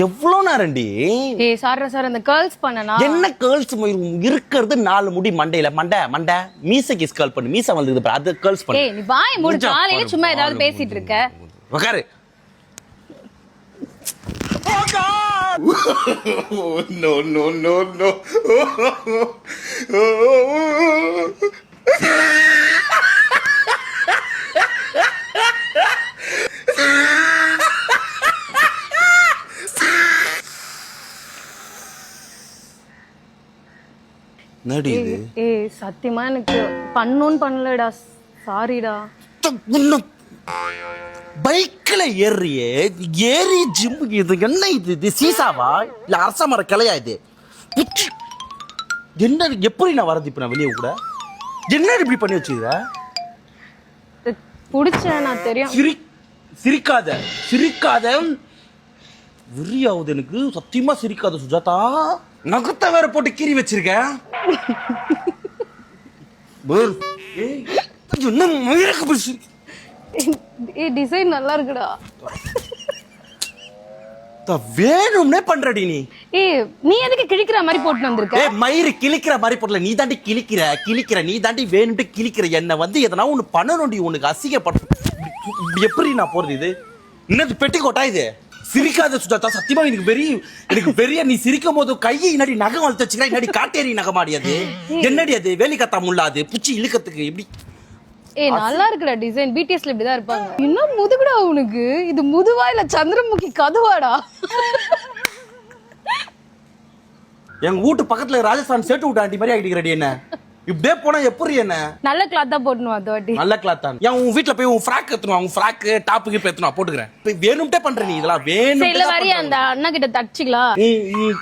எவ்வளவு நேரம்டி? ஏய் சார் அந்த கேர்ள்ஸ் பண்ணனா என்ன கேர்ள்ஸ் இருக்கிறது 4 முடி மண்டையில மண்டை மீசைக்கு ஸ்கர்ல் பண்ணு மீசை வந்தது பாரு அது கேர்ள்ஸ் பண்ணு. ஏய் நீ வாய் மூடு காலையில சும்மா ஏதாவது பேசிட்டு இருக்க. உட்காரு. Oh God! Oh, no. என்னடி இது? ஏய் சத்தியமா எனக்கு பண்ணலடா. சாரிடா. பைக்ல ஏறி ஜிம்முக்கு இது என்ன இது சீசாவா இல்ல அரச மர கிளையா இது? என்ன எப்படி நான் வரது இப்ப நான் வெளியே கூட என்ன இப்படி பண்ணி வச்சுக்கிற? புடிச்சேன் நான் தெரியும். சிரிக்காத விரியாவது எனக்கு சத்தியமா சிரிக்காத சுஜாதா. நகத்தை வேற போட்டு கீறி வச்சிருக்க. என்ன மயிருக்கு ஏய் டிசைன் நல்லா இருக்குடா. வேணும்னே பண்றடி நீ. ஏய் நீ எதுக்கு கிழிக்கிற மாதிரி போட்டு வந்திருக்க? ஏய் மயிறு கிழிக்கிற மாதிரி போடல, நீ தாண்டி கிழிக்கிற நீ தாண்டி வேணும்ட்டு கிழிக்கிற. என்ன வந்து எதனா ஒண்ணு பண்ணணும்டி, உனக்கு அசிங்கப்பட எப்படி நான் போறது? இது இன்னது பெட்டி கோட்டா இது? சிரிக்காத சுஜாதா சத்தியமா எனக்கு பெரிய நீ சிரிக்கும் போது கையை இன்னாடி நகம் வளர்த்து வச்சுக்கிறா, இன்னாடி காட்டேரி நகமாடியாது என்னடி அது வேலிக்கத்தா முள்ளாது புச்சி இழுக்கத்துக்கு எப்படி? ஏய் நல்லா இருக்குடா டிசைன். பிடிஎஸ்ல இப்படி தான் இருப்பாங்க. இன்னும் முதுகுடா உனக்கு. இது முதுவா இல்ல சந்திரமுகி கதுவாடா? எங்க வீட்டு பக்கத்துல ராஜஸ்தான் சேட்டு விட்டு ஆண்டி மாதிரி ஆகிட்டு என்ன இப்படியே போனா எப்படி? என்ன நல்ல கிளாத் தான் போடணும் அது வாட்டி. நல்ல கிளாத் தான். ஏன் உன் வீட்ல போய் உன் ஃப்ராக் ஏத்தணும், உன் ஃப்ராக் டாப்புக்கு பேத்தணும் போட்டுக்கிறேன். வேணும்ட்டே பண்ற நீ இதெல்லாம் வேணும். இல்ல வரி அந்த அண்ணா கிட்ட தச்சிக்கலாம்.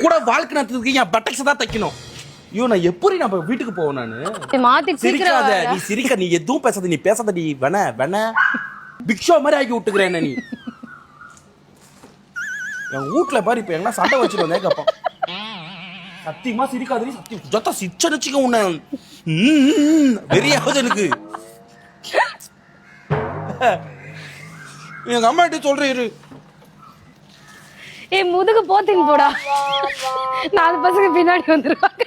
கூட வாழ்க்கை நடத்துறதுக்கு என் பட்டக்ஸ் தான் தைக்கணும். ஐயோ நான் எப்படி நம்ம வீட்டுக்கு போவேன் நானு? மாத்தி சிரிக்காத நீ சிரிக்க, நீ எதுவும் பேசாத, நீ பேசாத, நீ வேண பிக்ஷோ மாதிரி ஆக்கி விட்டுக்கிறேன் என்ன நீ. என் வீட்டுல பாரு இப்ப எங்கன்னா சண்டை வச்சுட்டு வந்தேன் கேப்பா. சத்தியமா சிரிக்காத சத்தியம் சுஜாதா. சிச்ச வச்சுக்க உன்ன வெறியாவது எனக்கு. எங்க அம்மா கிட்ட சொல்றேன். ஏய் முதுகு போத்தின் போடா. 4 பசங்க பின்னாடி வந்துருவாங்க.